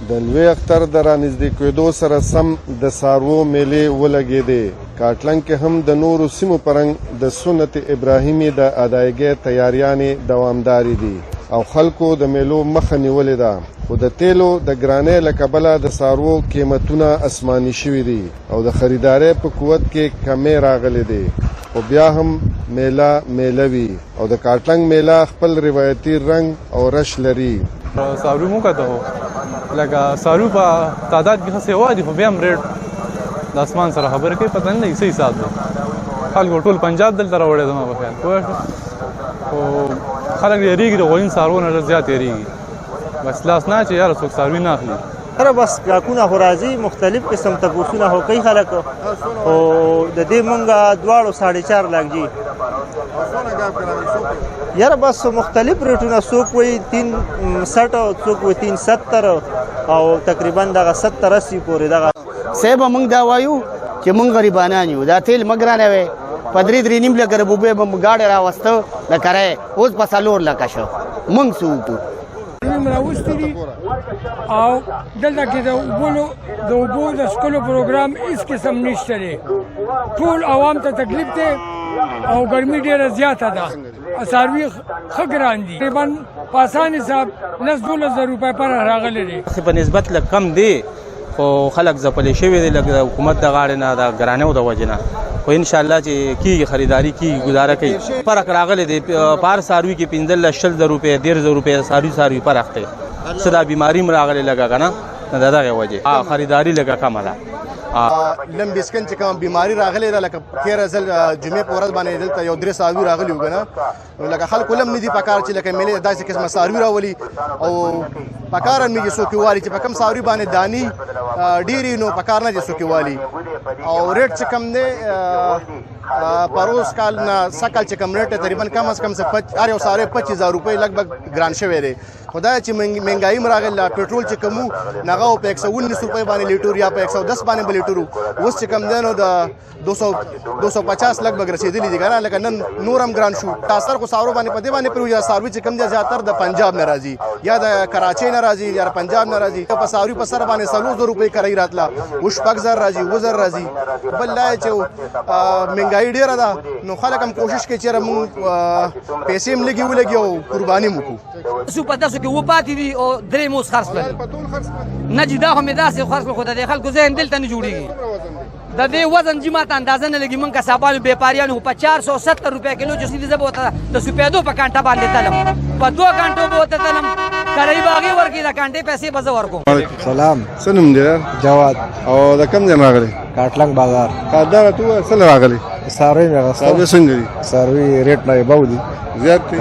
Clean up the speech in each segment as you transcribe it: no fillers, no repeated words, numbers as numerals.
د لوی اختر د رانږدې کېدو سره سم د څاروو میلې ولګېدې. کاټلنګ کې هم د نورو سیمو په رنګ د سنت ابراهیمي د ادایګۍ تیاریانې دوامدارې دي او خلکو د میلو مخه نیولې ده. خو د تیلو د ګرانۍ له کبله د څاروو قیمتونه اسماني شوي دي او د خریدارۍ په قوت کې کمې راغلې دي. خو بیا هم میله وي او د کاټلنګ میله خپل روایتي رنګ او رش لري. څاروي مو کته هو لکه څاروي په تعداد کې ښه سیوا دي خو بیا هم ریټ د اسمان سره خبرې کوي پته نه لګي څه حساب دی. خلکو ټول پنجاب دلته راوړی زما په خیال پوه شو. خو خلک یېرېږي د غوړین څاروو نه ډېر زیات یېرېږي. بس لاس نه چې یاره څوک څاروي نه اخلي. سره بس ګاهکونه خو راځي مختلف قسم تپوسونه خو کوي خلک خو د دې مونږه دواړو 4.5 لاک جی یاره بس مختلف ریټونه څوک وایي 360 څوک وایي 370 او تقریبا دغه 70-80 پورې دغه صاحب موږ دا وایو چې موږ غریبانان یو دا تیل مګرانه وي په 3.5 لکه روپۍ به موږ گاډي راوسته د کرای اوس په 4 لکه شو موږ څه وکړو. راوستي دي او دلته کې د اوبو د څښلو پروګرام هېڅ قسم نشته دی. ټول عوام ته تکلیف دی او ګرمي ډېره زیاته ده. څاروي ښه ګران دي تقریبا په اسان حساب 10-12 روپۍ پر راغلی دی. په نسبت لږ کم دی خو خلک ځپلې شوي دي لږ د حکومت د غاړې نه د ګرانیو د وجې نه. خو انشاءالله چې کېږي خریداري کېږي ګزاره کوي. فرق راغلی دی په هر څاروي کې 15-20 روپۍ 1.5 روپۍ څاروي فرق دی. څه دا بیماري هم راغلی لږه که نه د دغې وجې خریداري لږه کمه ده. لمبسکن چې کوم بیماری راغلی ده لکه تېره ځل جمعې په ورځ باندې دلته یو 3 څاروي راغلي وو که نه لکه خلکو هم نه دي په کار چې لکه میلې داسې قسمه څاروي راولي او په کار هم نه دي څوک والي چې په کوم څاروي باندې دانې ډېرې نو په کار نه دي څوک والي او ریټ چې کم دی پروس کال نه سکل چې کم ریټ تقریبا کم از کم هر یو څاروی 25,000 روپۍ لګ بګ ګران شوی دی. خدا چې مهنګایي هم راغله پېټرول چې کم وو هغه په 119 روپۍ باندې لیټر یا په 110 باندې به لیټر اوس چې کم دی نو د 250 لګ بګ رسېدلي دي که نه لکه نن نور هم ګران شو. تاثر خو څاروو باندې په دې باندې پرې څاروي چې کم دی زیاتر د پنجاب نه راځي یا د کراچۍ نه راځي یا پنجاب نه راځي. په څاروي په سر باندې 400 روپۍ کرایي راتله اوس 1000 راځي 2000 راځي. بل دا چې مهنګایي ډېره ده نو خلک هم کوشش کوي چې موږ پیسې هم لږې ولګي او قرباني هم وکړو. څو په تاسو کې وپاتې دي او درې موس خرڅ کړل نه چې دا خو مې داسې خرڅ کړل خو د خلکو ذهن دلته نه جوړېږي. د دې وزن چې ماته اندازه نه لګي. موږ کسبانو بیپاریانو په 470 روپۍ کیلو چې زه به ورته د سپېدو په کانټه باندې تلم په 2 کانټو به ورته تلم کرایي به هغې ورکړي د کانټې پیسې به زه ورکوم. سلام څه نوم دی؟ جواد. او د کوم ځای راغلی؟ کاټلنګ بازار. دا تو څه راغلی؟ څاروي مې اخیستل. څاروي څنګه دي؟ څاروي ریټ نه یې بو دي زیات دي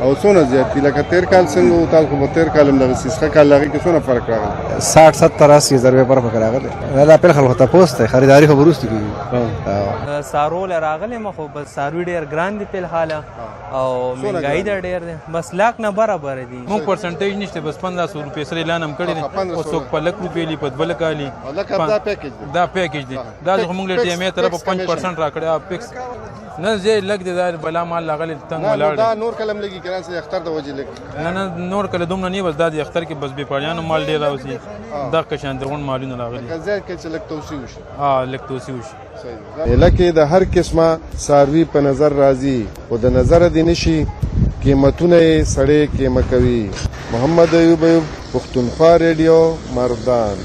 او څونه زیات دي؟ لکه تېر کال څنګه وو تاسو په تېر کال هم دغسې ښه کال هغې کې څونه فرق راغلی؟ 60-70-80 روپۍ پر فرق راغلی. دا پیل خلکو تپوس دی خریداري خو وروسته کېږي. څاروو له راغلی م خو بس څاروي ډېر ګران دي فی الحال او مهنګایي ده ډېر دی بس لاک نه برابر دي. موږ پرسنټیج نشته بس 1500 روپۍ سره اعلان هم کړی دی او څوک په 100 روپۍ لي په 2 لکه لي دا پیکیج دی. دا خو موږ له ټي ام اې طرفه 5% راکړی فکس نه زه لګ دی دا بلا مال لاغلی تنګ ولاړ دا نور کلم لګي ګران سي اختر د وجې لګ نه نور کله دومره نه بس دا د اختر کې بس به پاړیانو مال ډیر راوسی دا کشان درغون مالونه راغلي ځکه چې لګ توسي وشي لګ توسي وشي. لکه د هر قسمه څاروي په نظر راځي او د نظر دي نشي قیمتونه یې سړی قیمه کوي. محمد ایوب پښتونخوا ریډیو مردان.